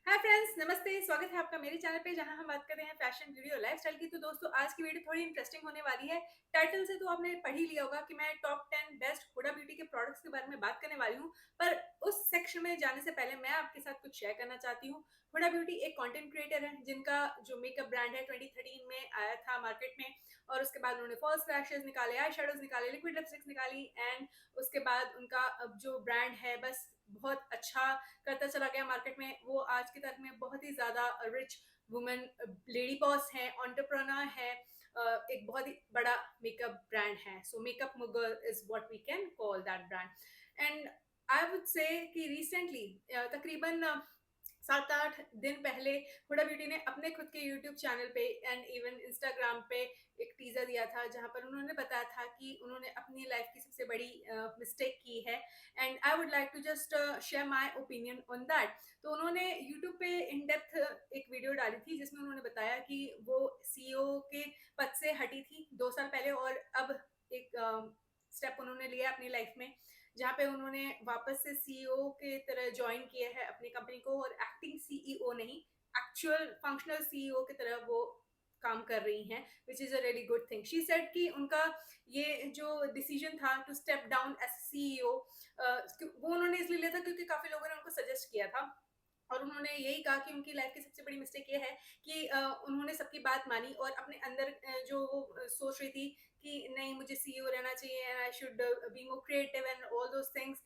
Hi friends, नमस्ते। स्वागत है आपका मेरे चैनल पे जहां हम बात कर रहे हैं फैशन, ब्यूटी और लाइफस्टाइल की। तो दोस्तों, आज की वीडियो थोड़ी इंटरेस्टिंग होने वाली है। टाइटल से तो आपने पढ़ ही लिया होगा कि मैं टॉप 10 बेस्ट हुडा ब्यूटी के प्रोडक्ट्स के बारे में बात करने वाली हूं। पर उस सेक्शन में जाने से पहले मैं आपके साथ कुछ शेयर करना चाहती हूँ। हुडा ब्यूटी एक कंटेंट क्रिएटर है जिनका जो मेकअप ब्रांड है 2013 में आया था मार्केट में। और उसके बाद उन्होंने फॉल्स लैशेज निकाले, आई शेडोज निकाले, लिक्विड लिपस्टिक्स निकाली एंड उसके बाद उनका अब जो ब्रांड है बस बहुत अच्छा करता चला गया मार्केट में। वो आज की तारीख में बहुत ही ज्यादा रिच वुमेन लेडी बॉस है, एंटरप्रेन्योर है, एक बहुत ही बड़ा मेकअप ब्रांड है। So makeup mogul is what we can call that brand. And I would say कि रिसेंटली तकरीबन 7-8 दिन पहले हुडा ब्यूटी ने अपने खुद के यूट्यूब चैनल पे एंड इवन इंस्टाग्राम पे एक टीजर दिया था जहां पर उन्होंने बताया था कि उन्होंने अपनी लाइफ की सबसे बड़ी मिस्टेक की है। And I would like to just share my opinion on that. तो उन्होंने यूट्यूब पे इन डेप्थ एक वीडियो डाली थी जिसमें उन्होंने बताया कि वो सीईओ के पद से हटी थी 2 साल पहले और अब एक स्टेप उन्होंने लिया अपनी लाइफ में जहाँ पे उन्होंने वापस से सीईओ के तरह ज्वाइन किया है अपनी कंपनी को, और एक्टिंग सीईओ नहीं, एक्चुअल फंक्शनल सीईओ की तरह वो काम कर रही हैं, which is a really good thing. She said कि उनका ये जो डिसीजन था to step down as CEO, वो उन्होंने इसलिए लिया था क्योंकि काफी लोगों ने उनको सजेस्ट किया था। और उन्होंने यही कहा कि उनकी लाइफ की सबसे बड़ी मिस्टेक ये है कि उन्होंने सबकी बात मानी और अपने अंदर जो वो सोच रही थी कि नहीं, मुझे सीईओ रहना चाहिए and I should be more creative and all those things,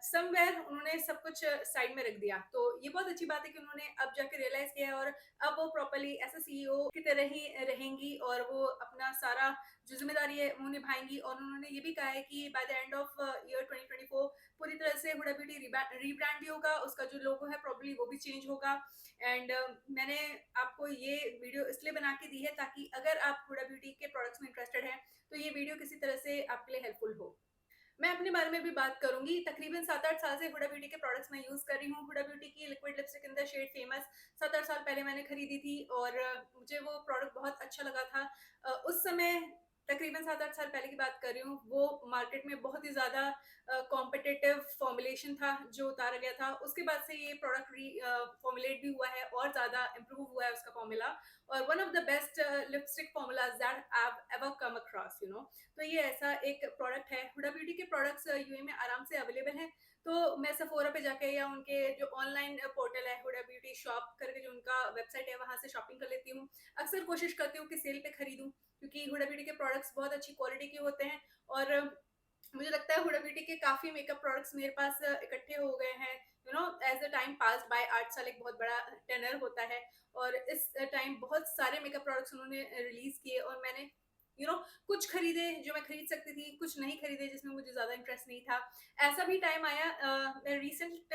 somewhere उन्होंने सब कुछ साइड में रख दिया। तो ये बहुत अच्छी बात है कि उन्होंने अब जाके रियलाइज किया है और अब वो प्रॉपरली ऐसे सीईओ की तरह ही रहेंगी और वो अपना सारा जो जिम्मेदारी है वो निभाएंगी। और उन्होंने ये भी कहा है कि by the end of year 2024 पूरी तरह से हुडा ब्यूटी रीब्रांड भी होगा, उसका जो लोगो है प्रॉब्ली वो भी चेंज होगा। एंड मैंने आपको ये वीडियो इसलिए बना के दी है ताकि अगर आप हुडा ब्यूटी के प्रोडक्ट्स में इंटरेस्टेड हैं तो ये वीडियो किसी तरह से आपके लिए हेल्पफुल हो। मैं अपने बारे में भी बात करूंगी। तकरीबन 7-8 साल से हुडा ब्यूटी के प्रोडक्ट्स मैं यूज कर रही हूँ। हुडा ब्यूटी की liquid lipstick in the shade famous 7-8 साल पहले मैंने खरीदी थी और मुझे वो प्रोडक्ट बहुत अच्छा लगा था। उस समय तकरीबन 7-8 साल पहले की बात कर रही हूँ, वो मार्केट में बहुत ही ज्यादा कॉम्पिटिटिव फॉर्मुलेशन था जो उतारा गया था। उसके बाद से ये प्रोडक्ट फॉर्मुलेट भी हुआ है और ज्यादा इम्प्रूव हुआ है उसका फॉर्मूला, और one of the best lipstick formulas that I have ever come across, you know. तो ये ऐसा एक प्रोडक्ट है। हुडा ब्यूटी के प्रोडक्ट्स यूए में आराम से अवेलेबल हैं। तो मैं सफोरा पे जाके या उनके जो ऑनलाइन पोर्टल है हुडा ब्यूटी शॉप करके जो उनका वेबसाइट है वहां से शॉपिंग कर लेती हूँ। अक्सर कोशिश करती हूँ कि सेल पे खरीदूं क्योंकि हुडा ब्यूटी के प्रोडक्ट्स बहुत अच्छी क्वालिटी के होते हैं। और मुझे लगता है हुडा ब्यूटी के काफी मेकअप प्रोडक्ट्स मेरे पास इकट्ठे हो गए हैं। You know, as the time pass by 8 साल एक बहुत बड़ा टेनर होता है और इस टाइम बहुत सारे मेकअप प्रोडक्ट्स उन्होंने रिलीज किए और मैंने कुछ खरीदे जो मैं खरीद सकती थी, कुछ नहीं खरीदे जिसमें मुझे ज्यादा इंटरेस्ट नहीं था। ऐसा भी टाइम आया, मैं रिसेंट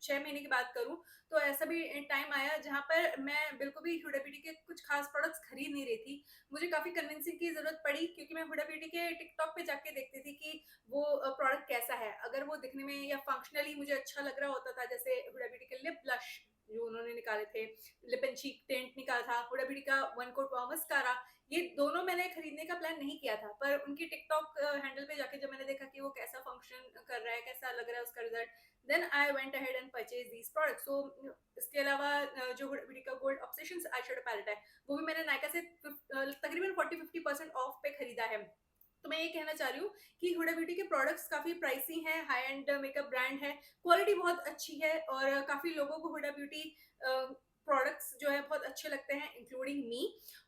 6 महीने की बात करूं तो ऐसा भी टाइम आया जहां पर मैं बिल्कुल भी हुडा ब्यूटी के कुछ खास प्रोडक्ट्स खरीद नहीं रही थी। मुझे काफी कन्विंसिंग की जरूरत पड़ी क्योंकि मैं हुडा ब्यूटी के टिकटॉक पे जाके देखती थी कि वो प्रोडक्ट कैसा है। अगर वो दिखने में या फंक्शनली मुझे अच्छा लग रहा होता था, जैसे हुडा ब्यूटी के लिप ब्लश जो उन्होंने निकाले थे, लिप एंड चीक टेंट निकाला था, हुडा ब्यूटी का वन कोट मस्कारा, ये दोनों मैंने खरीदने का प्लान नहीं किया था। पर उनकी टिकटॉक हैंडल पे जाके जब मैंने देखा कि वो कैसा फंक्शन कर रहा है, कैसा लग रहा है उसका result, then I went ahead and purchase these products. So इसके अलावा जो हुडा ब्यूटी का gold obsessions eye shadow palette है वो भी मैंने नायका से तकरीबन 40-50% ऑफ पे खरीदा है। तो मैं ये कहना चाह रही हूँ कि हुडा ब्यूटी के प्रोडक्ट्स काफी प्राइसी हैं, हाई एंड मेकअप ब्रांड है, क्वालिटी बहुत अच्छी है और काफी लोगों को हुडा ब्यूटी प्रोडक्ट्स जो है बहुत अच्छे लगते हैं, इंक्लूडिंग मी।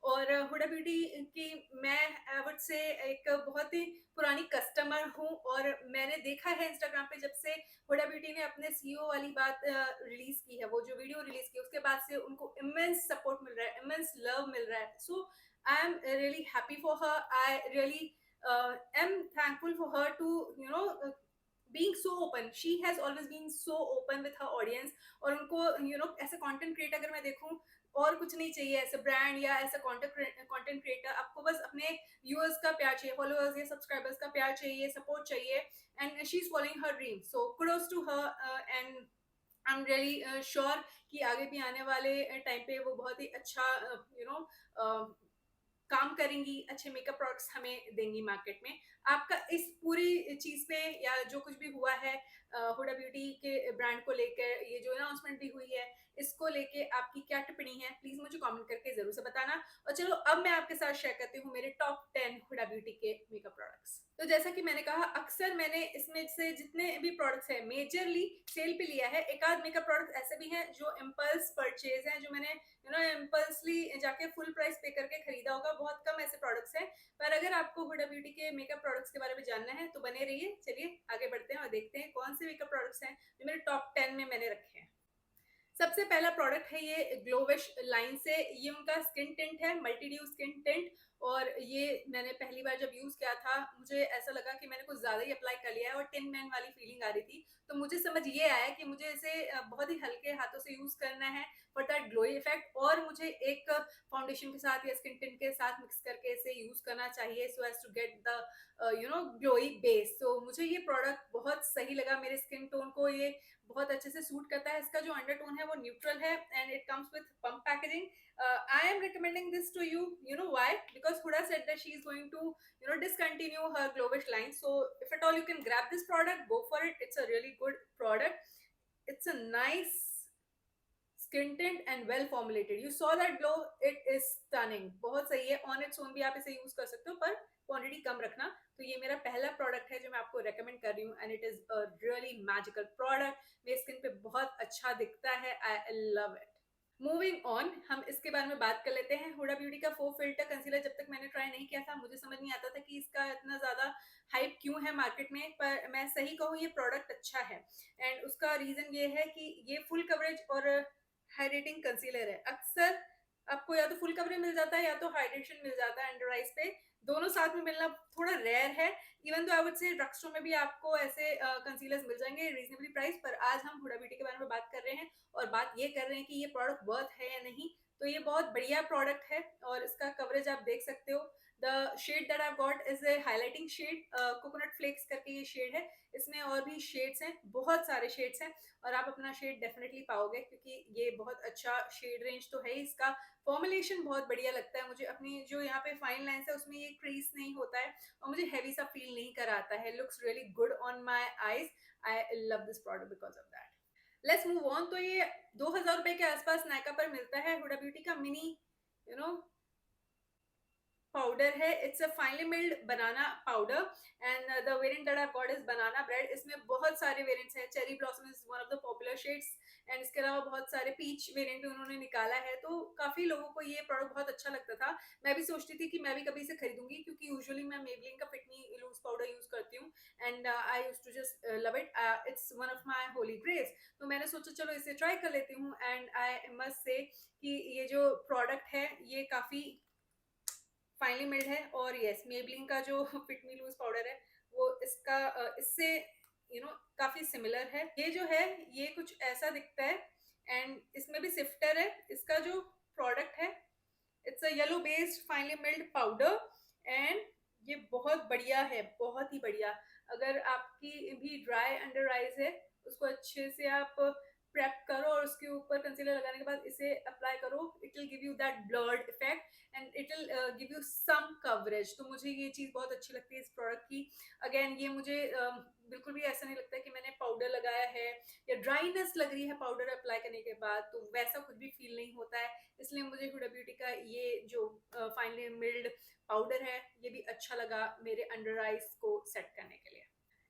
और हुडा ब्यूटी की मैं आई वुड से एक बहुत ही पुरानी कस्टमर हूँ और मैंने देखा है इंस्टाग्राम पे जब से हुडा ब्यूटी ने अपने सीईओ वाली बात रिलीज की है, वो जो वीडियो रिलीज की उसके बाद से उनको इमेंस सपोर्ट मिल रहा है, इमेंस लव मिल रहा है। So I am really happy for her. I really am thankful for her to being so open. She has always been so open with her audience। और उनको ऐसे कंटेंट क्रिएटर अगर मैं देखूं और कुछ नहीं चाहिए, ऐसे ब्रांड या ऐसा कंटेंट क्रिएटर, आपको बस अपने व्यूअर्स का प्यार चाहिए, फॉलोअर्स या सब्सक्राइबर्स का प्यार चाहिए, सपोर्ट चाहिए, and she is following her dream. So kudos to her and I am really sure कि आगे भी आने वाले टाइम पे वो बहुत ही अच्छा काम करेंगी, अच्छे मेकअप प्रोडक्ट्स हमें देंगी मार्केट में। आपका इस पूरी चीज पे या जो कुछ भी हुआ है हुडा ब्यूटी के ब्रांड को लेकर, ये जो अनाउंसमेंट भी हुई है, इसको लेके आपकी क्या टिप्पणी है, प्लीज मुझे कमेंट करके जरूर से बताना। और चलो अब मैं आपके साथ शेयर करती हूँ मेरे टॉप 10 हुडा ब्यूटी के मेकअप प्रोडक्ट्स। तो जैसा कि मैंने कहा, अक्सर मैंने इसमें से जितने भी प्रोडक्ट्स हैं मेजरली सेल पे लिया है। एक आध मेकअप प्रोडक्ट ऐसे भी हैं जो इम्पल्स परचेज हैं, जो मैंने इम्पल्सली जाके फुल प्राइस पे करके खरीदा होगा। बहुत कम ऐसे प्रोडक्ट्स हैं। पर अगर आपको हुडा ब्यूटी के मेकअप प्रोडक्ट्स के बारे में जानना है तो बने रहिए। चलिए आगे बढ़ते हैं और देखते हैं कौन से मेकअप प्रोडक्ट्स हैं जो मेरे टॉप 10 में मैंने रखे हैं। सबसे पहला प्रोडक्ट है ये ग्लोविश लाइन से। ये उनका स्किन टिंट है, मल्टी ड्यू स्किन टिंट। और ये मैंने पहली बार जब यूज किया था, मुझे ऐसा लगा कि मैंने कुछ ज्यादा ही अप्लाई कर लिया है और टिन मैन वाली फीलिंग आ रही थी। तो मुझे समझ ये आया कि मुझे इसे बहुत ही हल्के हाथों से यूज करना है फॉर दैट ग्लोई इफेक्ट। और मुझे एक फाउंडेशन के साथ या स्किन टिंट के साथ मिक्स करके इसे यूज करना चाहिए so as to get the glowy base. तो मुझे ये प्रोडक्ट बहुत सही लगा, मेरे स्किन टोन को ये बहुत अच्छे से सूट करता है। इसका जो अंडरटोन है वो न्यूट्रल है and it comes with pump packaging. I am recommending this to you. You know why? Because Huda said that she is going to, discontinue her Glowish line. So if at all you can grab this product, go for it. It's a really good product. It's a nice skin tint and well formulated. You saw that glow. It is stunning. बहुत सही है। On its own भी आप इसे use कर सकते हो, पर क्वांटिटी कम रखना। तो ये मेरा पहला प्रोडक्ट है जो मैं आपको रेकमेंड कर रही हूँ and it is a really magical product. मेरी स्किन पे बहुत अच्छा दिखता है। I love it. Moving on, हम इसके बारे में बात कर लेते हैं। हुडा ब्यूटी का फो फिल्टर कंसीलर जब तक मैंने ट्राई नहीं किया था, मुझे समझ नहीं आता था कि इसका इतना ज्यादा हाइप क्यों है मार्केट में। पर मैं सही कहूँ, ये प्रोडक्ट अच्छा है एंड उसका रीजन ये है कि ये फुल कवरेज और हाइड्रेटिंग कंसीलर है। अक्सर आपको या तो फुल कवरेज मिल जाता है या तो हाइड्रेशन मिल जाता है अंडर आइज पे। दोनों साथ में मिलना थोड़ा रेयर है। इवन तो आई वुड से ड्रग स्टोर में भी आपको ऐसे कंसीलर्स मिल जाएंगे रीजनेबली प्राइस। पर आज हम हुडा ब्यूटी के बारे में बात कर रहे हैं और बात ये कर रहे हैं कि ये प्रोडक्ट वर्थ है या नहीं। तो ये बहुत बढ़िया प्रोडक्ट है और इसका कवरेज आप देख सकते हो। The shade that I got is a highlighting shade, coconut flakes करके ये शेड है। इसमें और भी शेड्स हैं, बहुत सारे शेड्स हैं और आप अपना शेड डेफिनेटली पाओगे क्योंकि ये बहुत अच्छा शेड रेंज तो है ही। इसका फॉर्मुलेशन बहुत बढ़िया लगता है मुझे। अपनी जो यहाँ पे फाइन लाइंस है उसमें ये क्रीज नहीं होता है और मुझे हैवी सा फील नहीं कराता है। Looks really good on my eyes. I love this product because of that. Let's move on. तो ये 2000 रुपए के आसपास नायका पर मिलता है। हुडा ब्यूटी का मिनी यू नो पाउडर है। It's a finely milled banana powder and the variant that I got is banana bread. इसमें बहुत सारे वेरिएंट्स हैं। Cherry blossom is one of the popular shades and इसके अलावा बहुत सारे पीच वेरिएंट भी उन्होंने निकाला है। तो काफी लोगों को ये प्रोडक्ट बहुत अच्छा लगता था। मैं भी सोचती थी कि मैं भी कभी इसे खरीदूंगी क्योंकि यूजुअली मैं मेबलिन का फिटमी लूज पाउडर यूज करती हूँ and I used to just love it. It's one of my holy grace. तो मैंने सोचा चलो इसे ट्राई कर लेती हूँ एंड आई मस्ट से कि ये जो प्रोडक्ट है ये काफी फाइनली मिल्ड है। और यस, मेबलिन का जो फिट मी लूज पाउडर है वो इसका इससे काफी सिमिलर है। ये जो है ये कुछ ऐसा दिखता है एंड इसमें भी सिफ्टर है। इसका जो प्रोडक्ट है it's a yellow based finely milled powder and ये बहुत बढ़िया है, बहुत ही बढ़िया। अगर आपकी भी ड्राई अंडर आइज है उसको अच्छे से आप प्रेप करो और उसके ऊपर कंसीलर लगाने के बाद इसे अप्लाई करो। It will give you that blurred effect and it will give you some coverage. तो मुझे ये चीज बहुत अच्छी लगती है इस प्रोडक्ट की। अगेन ये मुझे बिल्कुल भी ऐसा नहीं लगता कि मैंने पाउडर लगाया है या ड्राइनेस लग रही है पाउडर अप्लाई करने के बाद, तो वैसा कुछ भी फील नहीं होता है। इसलिए मुझे हुडा ब्यूटी का ये जो फाइनली मिल्ड पाउडर है ये भी अच्छा लगा मेरे अंडर आइज को सेट करने के लिए।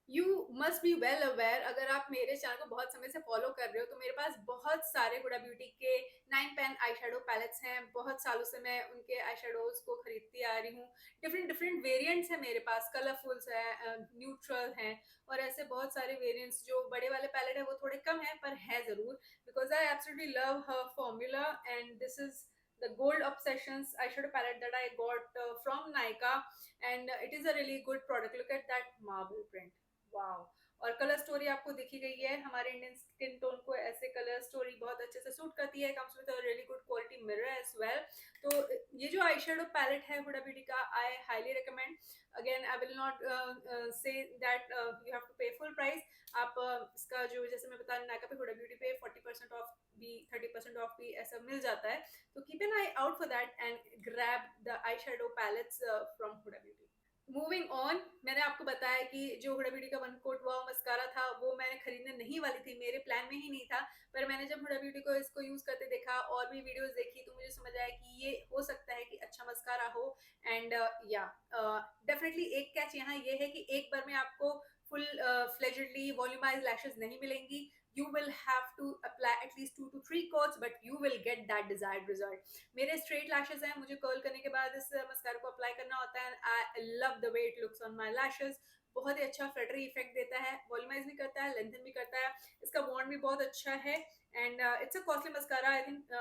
You must be well aware, अगर आप मेरे चैनल को बहुत समय से फॉलो कर रहे हो तो मेरे पास बहुत सारे हुडा ब्यूटी के 9 पेन आई शेडो पैलेट्स हैं। बहुत सालों से मैं उनके आई शेडोज को खरीदती आ रही हूँ। डिफरेंट डिफरेंट वेरिएंट्स हैं मेरे पास, कलरफुल्स है, न्यूट्रल हैं और ऐसे बहुत सारे वेरिएंट्स। जो बड़े वाले पैलेट है वो थोड़े कम है पर है जरूर, because I absolutely love her formula and this is the gold obsessions eyeshadow palette that I got from Nykaa and it is a really good product. Look at that marble print. Wow. और colour story आपको दिखी गई है। हमारे Indian skin tone को ऐसे colour story बहुत अच्छे से सूट करती है। Comes with a really good quality mirror as well. तो ये जो आई शेडो पैलेट है हुडा ब्यूटी का, I highly recommend. Again I will not say that you have to pay full price. आप इसका जो जैसे मैं बता नायका पे हुडा ब्यूटी पे 40% ऑफ भी 30% ऑफ भी ऐसा मिल जाता है। तो keep an eye out for that and grab the eye shadow palettes from Huda Beauty. Moving on, मैंने आपको बताया कि जो हुडा ब्यूटी का वन कोट वाव मस्कारा था वो मैंने खरीदने नहीं वाली थी, मेरे प्लान में ही नहीं था। पर मैंने जब हुडा ब्यूटी को इसको यूज करते देखा और भी वीडियोस देखी तो मुझे समझ आया कि ये हो सकता है कि अच्छा मस्कारा हो। एंड या डेफिनेटली एक कैच यहाँ ये है कि एक बार में आपको फुल फ्लेजेडली वॉल्यूमाइज लैशेस नहीं मिलेंगी। You will have to apply at least 2 to 3 coats, but you will get that desired result. मेरे स्ट्रेट लैशेस हैं, मुझे कर्ल करने के बाद इस मस्कारा को अप्लाई करना होता है। I love the way it looks on my lashes. बहुत ही अच्छा फ्लटरी इफेक्ट देता है, वॉल्यूमाइज भी करता है, लेंथन भी करता है। इसका बॉन्ड भी बहुत अच्छा है। And it's a costly mascara, I think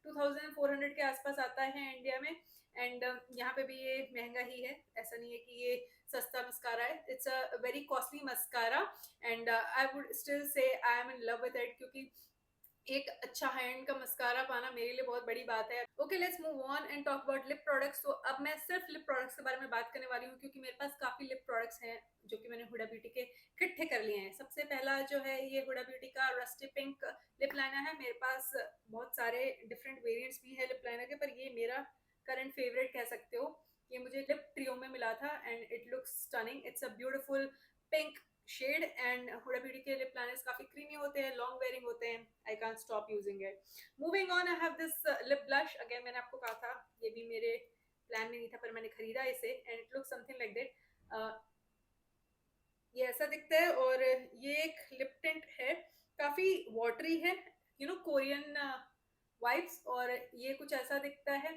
2400 के आसपास आता है इंडिया में। एंड यहाँ पे भी ये महंगा ही है, ऐसा नहीं है कि ये सस्ता मस्कारा है। It's a very costly mascara and I would still say I am in love with it, क्योंकि एक अच्छा हैंड का मस्कारा पाना मेरे लिए बहुत बड़ी बात है। Okay, let's move on and talk about lip products. तो अब मैं सिर्फ लिप प्रोडक्ट्स के बारे में बात करने वाली हूँ, क्योंकि मेरे पास काफी लिप प्रोडक्ट्स हैं जो कि मैंने हुडा ब्यूटी के इकट्ठे कर लिए हैं। सबसे पहला जो है ये हुडा ब्यूटी का रस्टी पिंक लिप लाइनर है। मेरे पास बहुत सारे डिफरेंट वेरिएंट्स भी है लिप लाइनर के, पर ये मेरा करंट फेवरेट कह सकते हो। ये मुझे लिप ट्रियो में मिला था and it looks stunning. It's a beautiful pink shade and Huda Beauty के लिप लाइनर्स काफी क्रीमी होते हैं, लॉन्ग वेयरिंग होते हैं। I can't stop using it. Moving on, I have this lip blush. Again मैंने आपको कहा था ये भी मेरे प्लान में नहीं था, पर मैंने खरीदा इसे and it looks something like that. ये ऐसा दिखता है और ये एक लिप टिंट है, काफी वाटरी है, यू नो कोरियन वाइब्स, और ये कुछ ऐसा दिखता है।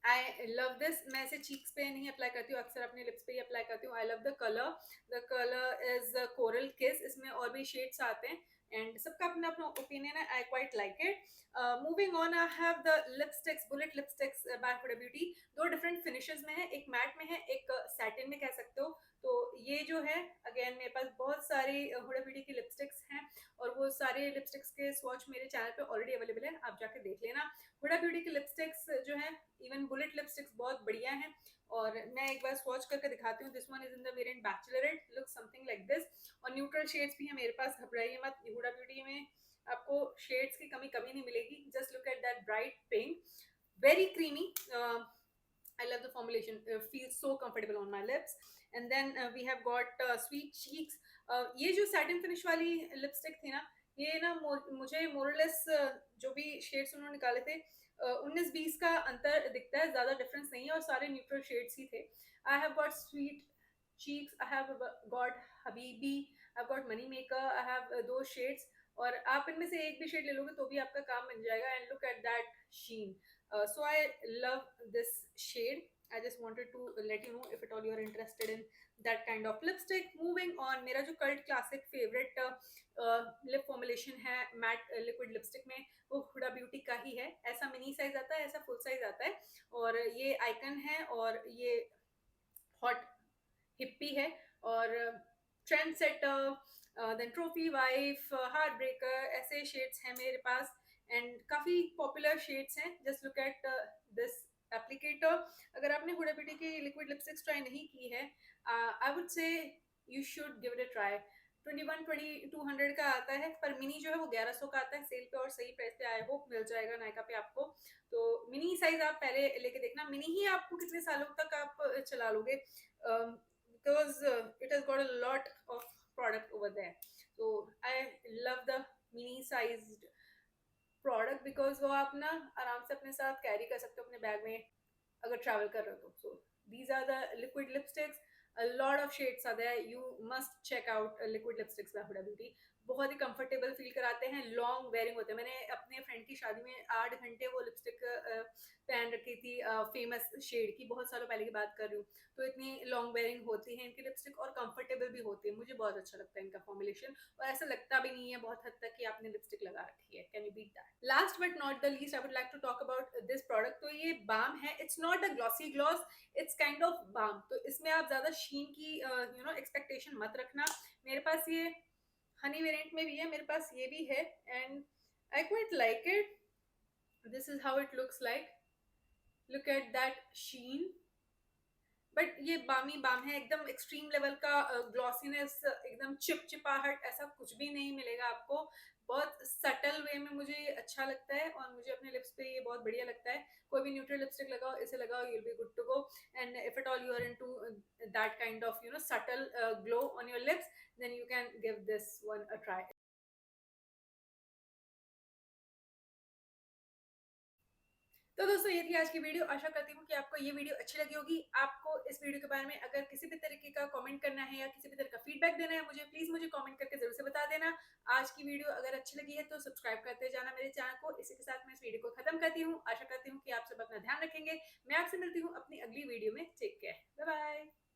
I love this. मैं इसे चीक्स पे नहीं अप्लाई करती हूँ, अक्सर अपने लिप्स पे ही अप्लाई करती हूँ। I love the colour. The colour is coral किस। इसमें और भी शेड्स आते हैं एंड सबका अपना अपना ओपिनियन है। I quite like it. Moving on, I have the lipsticks, bullet lipsticks by Huda Beauty. दो डिफरेंट फिनिशेस में है, एक मैट में है, एक सैटिन में कह सकते हो। तो ये जो है, अगेन मेरे पास बहुत सारी हुडा ब्यूटी की लिपस्टिक्स हैं और वो सारे लिपस्टिक्स के स्वॉच मेरे चैनल पे ऑलरेडी अवेलेबल है, आप जाके देख लेना। हुडा ब्यूटी की लिपस्टिक्स जो है, इवन बुलेट लिपस्टिक्स बहुत बढ़िया हैं। और मैं एक बार स्वॉच करके दिखाती हूँ। This one is in the variant Bachelorette, look something like this. और न्यूट्रल शेड्स भी हैं मेरे पास, घबराइए मत। हुडा ब्यूटी में आपको शेड्स की कमी कभी नहीं मिलेगी। Just look at that bright pink, very creamy. I love the formulation. Feels so comfortable on my lips. And then we have got sweet cheeks. ये जो satin finish वाली लिपस्टिक थी ना, ये ना मुझे मोरलेस जो भी शेड्स उन्होंने निकाले थे 19-20 का अंतर दिखता है, ज्यादा डिफरेंस नहीं है और सारे न्यूट्रल शेड्स ही थे। I have got sweet cheeks, I have got Habibi, I've got Money Maker, I have those shades। और आप इनमें से एक भी शेड ले लोगे तो भी आपका काम बन जाएगा। And look at that sheen. So I love this shade. I just wanted to let you know if at all you are interested in that kind of lipstick. Moving on, मेरा जो cult classic favorite lip formulation है matte liquid lipstick में, वो Hooda beauty का ही है। ऐसा mini size आता है, ऐसा फुल साइज आता है, और ये आइकन है और ये हॉट हिप्पी है और trend setter, then trophy wife, heart breaker, ऐसे शेड्स हैं मेरे पास एंड काफी पॉपुलर शेड्स हैं। Just look at this applicator. अगर आपने हुडा ब्यूटी की लिक्विड लिपस्टिक्स ट्राई नहीं की है, I would say you should give it a try. 2200 का आता है, पर मिनी जो है वो 1100 का आता है सेल पे और सही प्राइस पे। आई होप मिल जाएगा नायका पे आपको। तो मिनी साइज आप पहले लेके देखना, मिनी ही आपको कितने सालों तक आप चला लोगे, because it has got a lot of product over there. So I love the mini sized product because वो आप ना आराम से अपने साथ कैरी कर सकते हो अपने बैग में अगर ट्रैवल कर रहे हो तो। So these are the liquid lipsticks. A lot of shades are there. You must check out liquid lipsticks by Huda Beauty. बहुत ही कंफर्टेबल फील कराते हैं, लॉन्ग वेयरिंग होते हैं। मैंने अपने फ्रेंड की शादी में 8 घंटे वो लिपस्टिक पहन रखी थी, फेमस शेड की, बहुत सालों पहले की बात कर रही हूँ। तो इतनी लॉन्ग वेयरिंग होती है इनकी लिपस्टिक और कंफर्टेबल भी होती है। मुझे बहुत अच्छा लगता है इनका फॉर्मुलेशन, और ऐसा लगता भी नहीं है बहुत हद तक कि आपने लिपस्टिक लगा रखी है। Can you beat that? Last but not the least, I would like to talk about this product. तो ये बाम है। It's not a glossy gloss, it's kind of balm. तो इसमें आप ज्यादा शीन की एक्सपेक्टेशन मत रखना। मेरे पास ये हनी वेरिएंट में भी है, मेरे पास ये भी है and I quite like it. This is how it looks like. Look at that sheen, but ये बामी बाम है, एकदम एक्सट्रीम लेवल का ग्लॉसीनेस, एकदम चिपचिपाहट ऐसा कुछ भी नहीं मिलेगा आपको। बहुत सटल वे में मुझे अच्छा लगता है और मुझे अपने लिप्स पे ये बहुत बढ़िया लगता है। कोई भी न्यूट्रल लिपस्टिक लगाओ, इसे लगाओ, you will be good to go. And if at all you are into that kind of subtle glow on your lips, then you can give this one a try. तो दोस्तों ये थी आज की video. आशा करती हूँ कि आपको ये वीडियो अच्छी लगी होगी। आपको इस वीडियो के बारे में अगर किसी भी तरीके का कमेंट करना है या किसी भी तरह का फीडबैक देना है, मुझे प्लीज मुझे कमेंट करके जरूर से बता देना। आज की वीडियो अगर अच्छी लगी है तो सब्सक्राइब करते जाना मेरे चैनल को। इसी के साथ मैं इस वीडियो को खत्म करती हूँ। आशा करती हूँ कि आप सब अपना ध्यान रखेंगे। मैं आपसे मिलती हूँ अपनी अगली वीडियो में। Take care, bye bye.